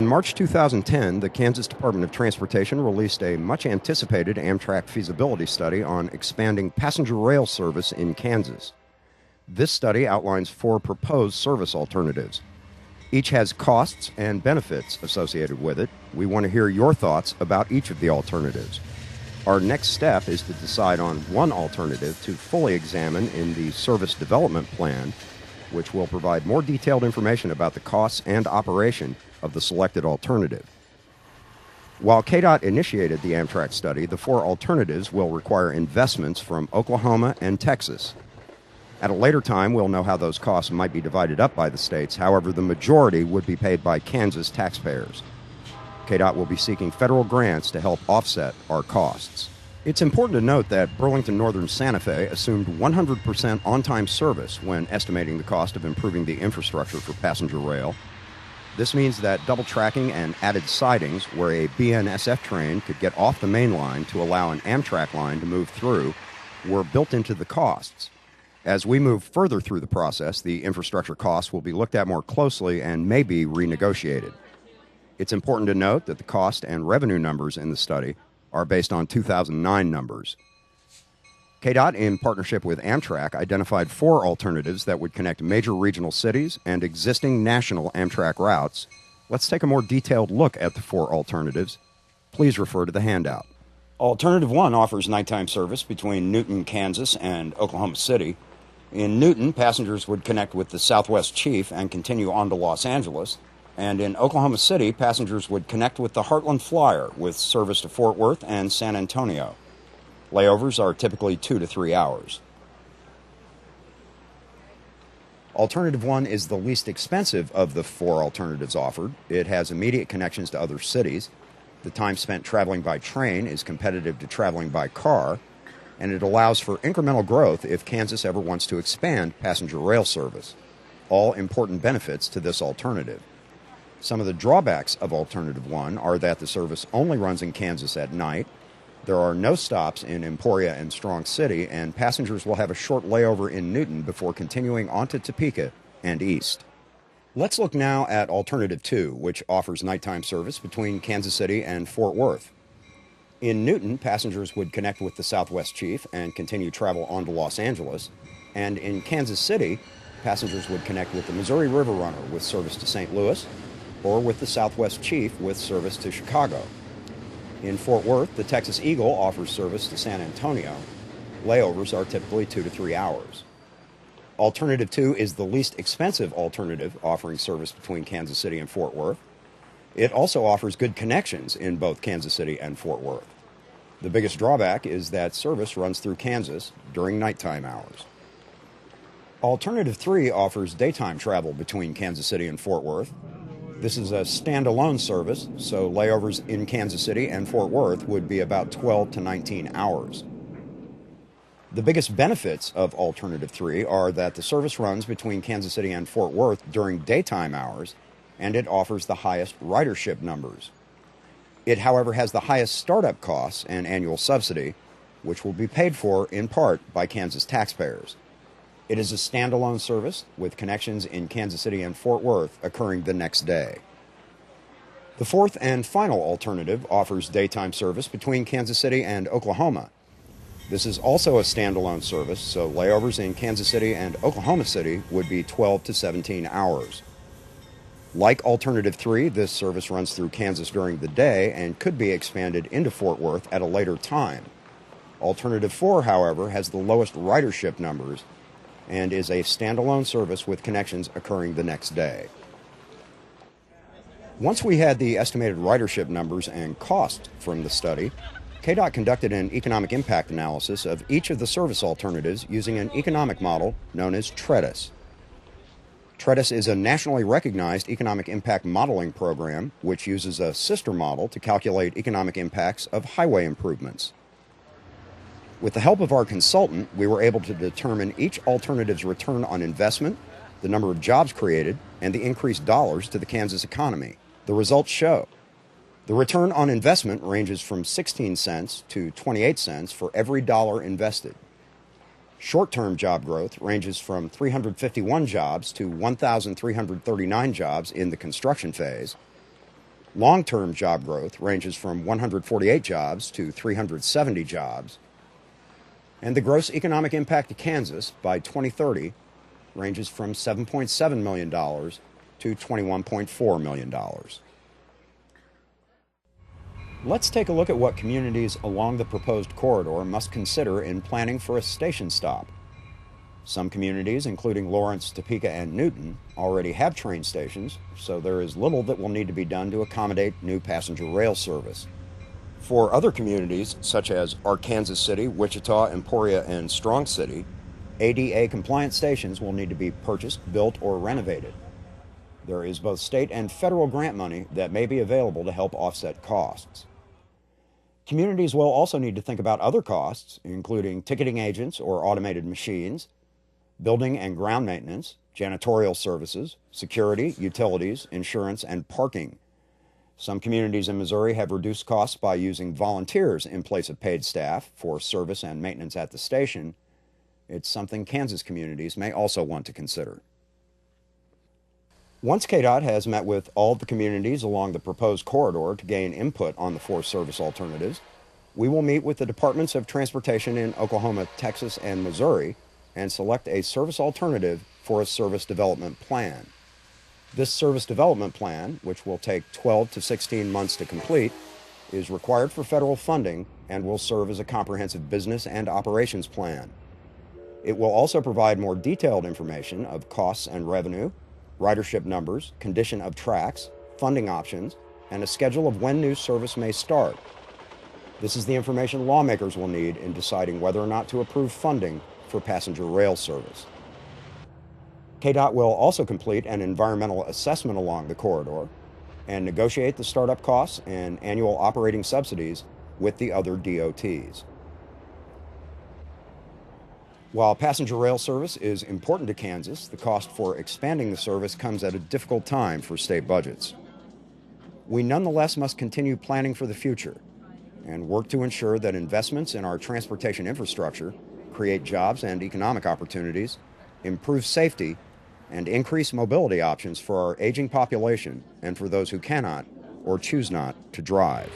In March 2010, the Kansas Department of Transportation released a much-anticipated Amtrak feasibility study on expanding passenger rail service in Kansas. This study outlines 4 proposed service alternatives. Each has costs and benefits associated with it. We want to hear your thoughts about each of the alternatives. Our next step is to decide on one alternative to fully examine in the Service Development Plan, which will provide more detailed information about the costs and operation of the selected alternative. While KDOT initiated the Amtrak study, the 4 alternatives will require investments from Oklahoma and Texas. At a later time, we'll know how those costs might be divided up by the states. However, the majority would be paid by Kansas taxpayers. KDOT will be seeking federal grants to help offset our costs. It's important to note that Burlington Northern Santa Fe assumed 100% on-time service when estimating the cost of improving the infrastructure for passenger rail. This means that double tracking and added sidings where a BNSF train could get off the main line to allow an Amtrak line to move through were built into the costs. As we move further through the process, the infrastructure costs will be looked at more closely and may be renegotiated. It's important to note that the cost and revenue numbers in the study are based on 2009 numbers. KDOT, in partnership with Amtrak, identified 4 alternatives that would connect major regional cities and existing national Amtrak routes. Let's take a more detailed look at the 4 alternatives. Please refer to the handout. Alternative 1 offers nighttime service between Newton, Kansas, and Oklahoma City. In Newton, passengers would connect with the Southwest Chief and continue on to Los Angeles. And in Oklahoma City, passengers would connect with the Heartland Flyer with service to Fort Worth and San Antonio. Layovers are typically 2 to 3 hours. Alternative 1 is the least expensive of the 4 alternatives offered. It has immediate connections to other cities. The time spent traveling by train is competitive to traveling by car, and it allows for incremental growth if Kansas ever wants to expand passenger rail service. All important benefits to this alternative. Some of the drawbacks of Alternative 1 are that the service only runs in Kansas at night. There are no stops in Emporia and Strong City, and passengers will have a short layover in Newton before continuing on to Topeka and east. Let's look now at Alternative 2, which offers nighttime service between Kansas City and Fort Worth. In Newton, passengers would connect with the Southwest Chief and continue travel on to Los Angeles. And in Kansas City, passengers would connect with the Missouri River Runner with service to St. Louis, or with the Southwest Chief with service to Chicago. In Fort Worth, the Texas Eagle offers service to San Antonio. Layovers are typically 2 to 3 hours. Alternative 2 is the least expensive alternative offering service between Kansas City and Fort Worth. It also offers good connections in both Kansas City and Fort Worth. The biggest drawback is that service runs through Kansas during nighttime hours. Alternative 3 offers daytime travel between Kansas City and Fort Worth. This is a standalone service, so layovers in Kansas City and Fort Worth would be about 12 to 19 hours. The biggest benefits of Alternative 3 are that the service runs between Kansas City and Fort Worth during daytime hours, and it offers the highest ridership numbers. It, however, has the highest startup costs and annual subsidy, which will be paid for in part by Kansas taxpayers. It is a standalone service with connections in Kansas City and Fort Worth occurring the next day. The 4th and final alternative offers daytime service between Kansas City and Oklahoma. This is also a standalone service, so layovers in Kansas City and Oklahoma City would be 12 to 17 hours. Like Alternative 3, this service runs through Kansas during the day and could be expanded into Fort Worth at a later time. Alternative 4, however, has the lowest ridership numbers and is a standalone service with connections occurring the next day. Once we had the estimated ridership numbers and cost from the study, KDOT conducted an economic impact analysis of each of the service alternatives using an economic model known as TREDIS. TREDIS is a nationally recognized economic impact modeling program which uses a sister model to calculate economic impacts of highway improvements. With the help of our consultant, we were able to determine each alternative's return on investment, the number of jobs created, and the increased dollars to the Kansas economy. The results show the return on investment ranges from 16 cents to 28 cents for every dollar invested. Short-term job growth ranges from 351 jobs to 1,339 jobs in the construction phase. Long-term job growth ranges from 148 jobs to 370 jobs. And the gross economic impact to Kansas by 2030 ranges from $7.7 million to $21.4 million. Let's take a look at what communities along the proposed corridor must consider in planning for a station stop. Some communities, including Lawrence, Topeka, and Newton, already have train stations, so there is little that will need to be done to accommodate new passenger rail service. For other communities, such as Arkansas City, Wichita, Emporia, and Strong City, ADA-compliant stations will need to be purchased, built, or renovated. There is both state and federal grant money that may be available to help offset costs. Communities will also need to think about other costs, including ticketing agents or automated machines, building and ground maintenance, janitorial services, security, utilities, insurance, and parking. Some communities in Missouri have reduced costs by using volunteers in place of paid staff for service and maintenance at the station. It's something Kansas communities may also want to consider. Once KDOT has met with all the communities along the proposed corridor to gain input on the four service alternatives, we will meet with the Departments of Transportation in Oklahoma, Texas, and Missouri and select a service alternative for a service development plan. This service development plan, which will take 12 to 16 months to complete, is required for federal funding and will serve as a comprehensive business and operations plan. It will also provide more detailed information of costs and revenue, ridership numbers, condition of tracks, funding options, and a schedule of when new service may start. This is the information lawmakers will need in deciding whether or not to approve funding for passenger rail service. KDOT will also complete an environmental assessment along the corridor and negotiate the startup costs and annual operating subsidies with the other DOTs. While passenger rail service is important to Kansas, the cost for expanding the service comes at a difficult time for state budgets. We nonetheless must continue planning for the future and work to ensure that investments in our transportation infrastructure create jobs and economic opportunities, improve safety, and increase mobility options for our aging population and for those who cannot or choose not to drive.